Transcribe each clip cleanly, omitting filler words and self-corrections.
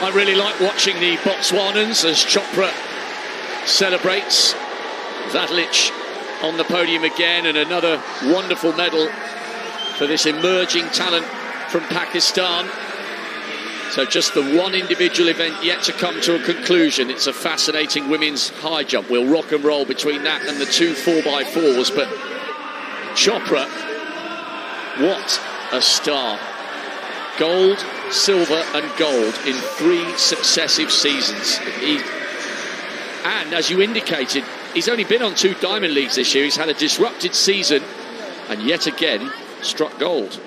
I really like watching the Botswanans as Chopra celebrates. Zadlich on the podium again, and another wonderful medal for this emerging talent from Pakistan. So just the one individual event yet to come to a conclusion. It's a fascinating women's high jump. We'll rock and roll between that and the two 4x4s, but Chopra, what a star. Gold, silver and gold in 3 successive seasons. And as you indicated, he's only been on 2 Diamond Leagues this year. He's had a disrupted season and yet again struck gold.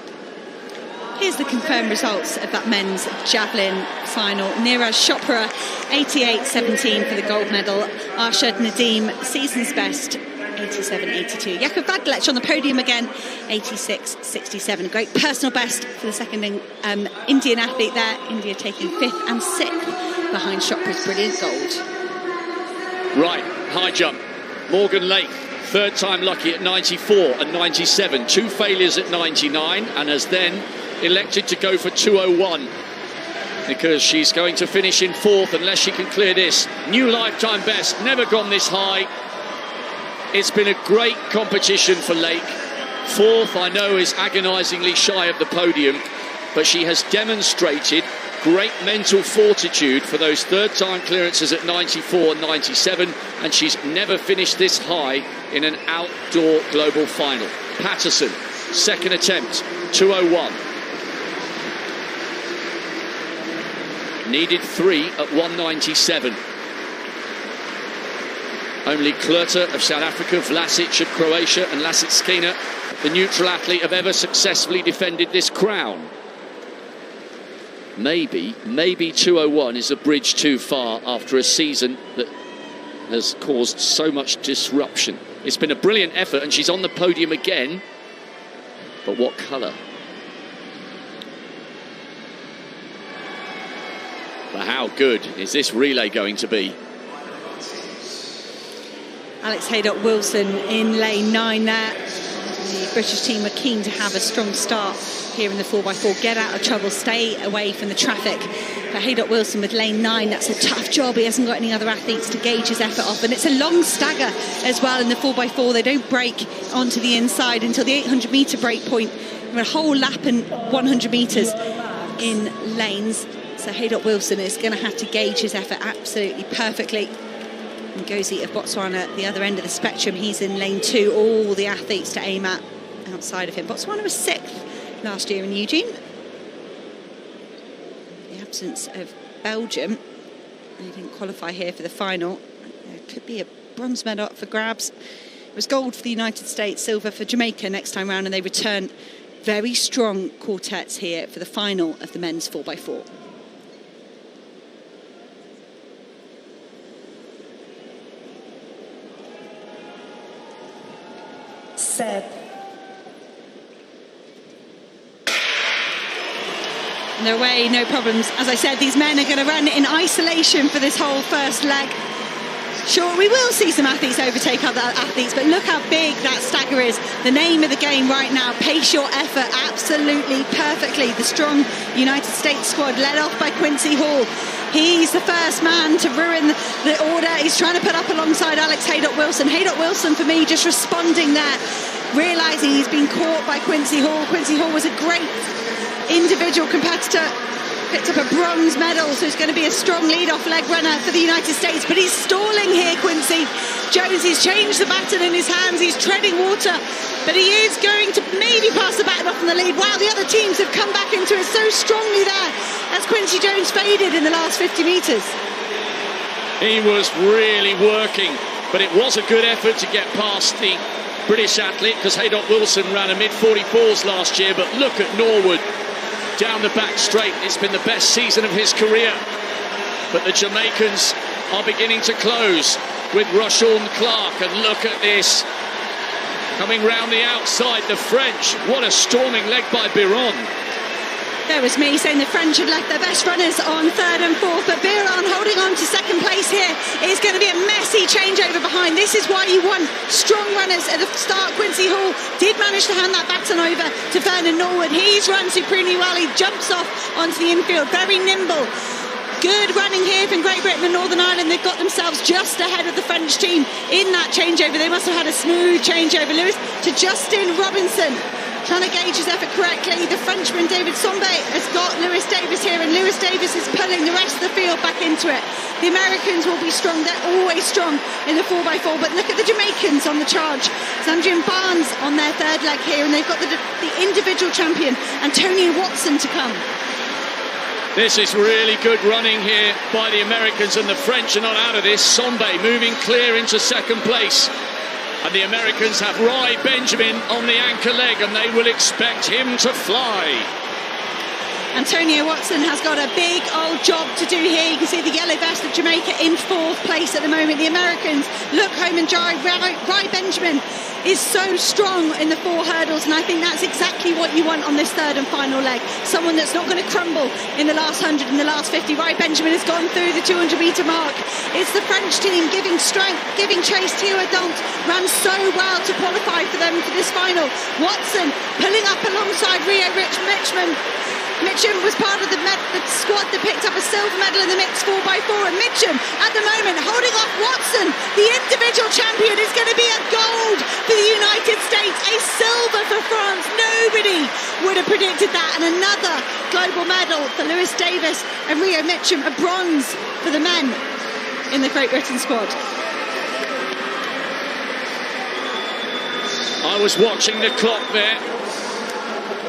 Here's the confirmed results of that men's javelin final. Neeraj Chopra, 88.17 for the gold medal. Arshad Nadeem, season's best, 87.82. Jakub Vaglec on the podium again, 86.67. Great personal best for the second Indian athlete there. India taking 5th and 6th behind Chopra's brilliant gold. Right, high jump. Morgan Lake, 3rd time lucky at 94 and 97. 2 failures at 99, and has then elected to go for 201 because she's going to finish in 4th unless she can clear this. New lifetime best, never gone this high. It's been a great competition for Lake. 4th, I know, is agonisingly shy of the podium, but she has demonstrated great mental fortitude for those 3rd time clearances at 94 and 97, and she's never finished this high in an outdoor global final. Patterson, 2nd attempt, 201. Needed 3 at 197. Only Klurter of South Africa, Vlasic of Croatia and Lasitskina, the neutral athlete, have ever successfully defended this crown. Maybe 201 is a bridge too far after a season that has caused so much disruption. It's been a brilliant effort and she's on the podium again. But what colour? But how good is this relay going to be? Alex Haydock-Wilson in lane 9 there. The British team were keen to have a strong start here in the 4x4. Get out of trouble, stay away from the traffic. But Haydock-Wilson with lane 9, that's a tough job. He hasn't got any other athletes to gauge his effort off. And it's a long stagger as well in the 4x4. They don't break onto the inside until the 800-metre break point. A whole lap and 100 metres in lanes. So Haydock-Wilson is going to have to gauge his effort absolutely perfectly. Ngozi of Botswana at the other end of the spectrum, he's in lane 2. All the athletes to aim at outside of him. Botswana was 6th last year in Eugene. The absence of Belgium, they didn't qualify here for the final. There could be a bronze medal up for grabs. It was gold for the United States, silver for Jamaica next time round, and they return very strong quartets here for the final of the men's 4x4. Set. No way, no problems. As I said, these men are going to run in isolation for this whole first leg. Sure, we will see some athletes overtake other athletes, but look how big that stagger is. The name of the game right now, pace your effort absolutely perfectly. The strong United States squad led off by Quincy Hall. He's the first man to ruin the order. He's trying to put up alongside Alex Haydock-Wilson. Haydock-Wilson, for me, just responding there, realising he's been caught by Quincy Hall. Quincy Hall was a great individual competitor, picked up a bronze medal, so he's going to be a strong lead-off leg runner for the United States. But he's stalling here, Quincy. Jones, he's changed the baton in his hands. He's treading water, but he is going to maybe pass the baton off in the lead. Wow, the other teams have come back into it so strongly there as Quincy Jones faded in the last 50 metres. He was really working, but it was a good effort to get past the British athlete, because Haydock-Wilson ran a mid-44s last year. But look at Norwood down the back straight. It's been the best season of his career. But the Jamaicans are beginning to close with Rochon Clark, and look at this. Coming round the outside, the French. What a storming leg by Biron. There was me saying the French had left their best runners on 3rd and 4th, but Biron holding on to 2nd place here. It's going to be a messy changeover behind. This is why you want strong runners at the start. Quincy Hall did manage to hand that baton over to Vernon Norwood. He's run supremely well. He jumps off onto the infield, very nimble. Good running here from Great Britain and Northern Ireland. They've got themselves just ahead of the French team in that changeover. They must have had a smooth changeover. Lewis to Justin Robinson, trying to gauge his effort correctly. The Frenchman David Sombe has got Lewis Davis here, and Lewis Davis is pulling the rest of the field back into it. The Americans will be strong. They're always strong in the 4x4, but look at the Jamaicans on the charge. Sandrian Barnes on their third leg here, and they've got the individual champion Antonio Watson to come. This is really good running here by the Americans, and the French are not out of this. Sombe moving clear into second place. And the Americans have Rai Benjamin on the anchor leg, and they will expect him to fly. Antonio Watson has got a big old job to do here. You can see the yellow vest of Jamaica in fourth place at the moment. The Americans look home and dry. Rai Benjamin is so strong in the 4 hurdles, and I think that's exactly what you want on this third and final leg. Someone that's not going to crumble in the last 100 and the last 50. Rai Benjamin has gone through the 200-metre mark. It's the French team giving strength, giving chase. Thierry Dant ran so well to qualify for them for this final. Watson pulling up alongside Rio Mitchum. Mitchum was part of the squad that picked up a silver medal in the mixed 4x4, and Mitchum at the moment holding off Watson. The individual champion is going to be a gold for the United States, a silver for France. Nobody would have predicted that, and another global medal for Lewis Davis and Rio Mitchum, a bronze for the men in the Great Britain squad. I was watching the clock there.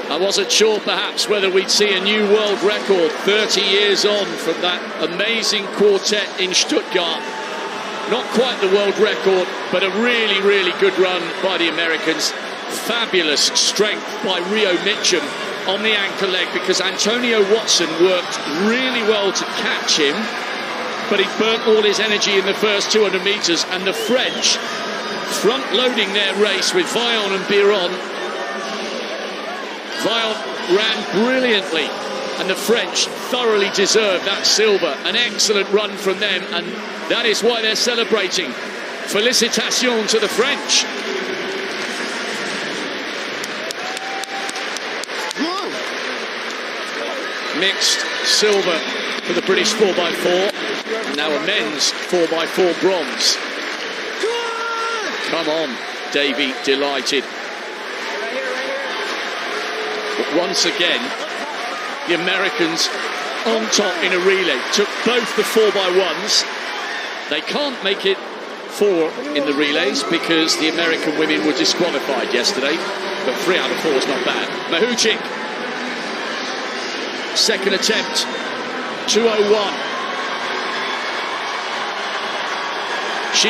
I wasn't sure perhaps whether we'd see a new world record 30 years on from that amazing quartet in Stuttgart. Not quite the world record, but a really, really good run by the Americans. Fabulous strength by Rio Mitchum on the anchor leg, because Antonio Watson worked really well to catch him, but he burnt all his energy in the first 200 metres, and the French front-loading their race with Vaillant and Biron. Vaillant ran brilliantly, and the French thoroughly deserved that silver. An excellent run from them, and that is why they're celebrating. Félicitations to the French. Mixed silver for the British 4x4, and now a men's 4x4 bronze. Come on, Davey, delighted. But once again, the Americans on top in a relay. Took both the 4x1s. They can't make it 4 in the relays because the American women were disqualified yesterday. But 3 out of 4 is not bad. Mahuchik, second attempt, 2:01.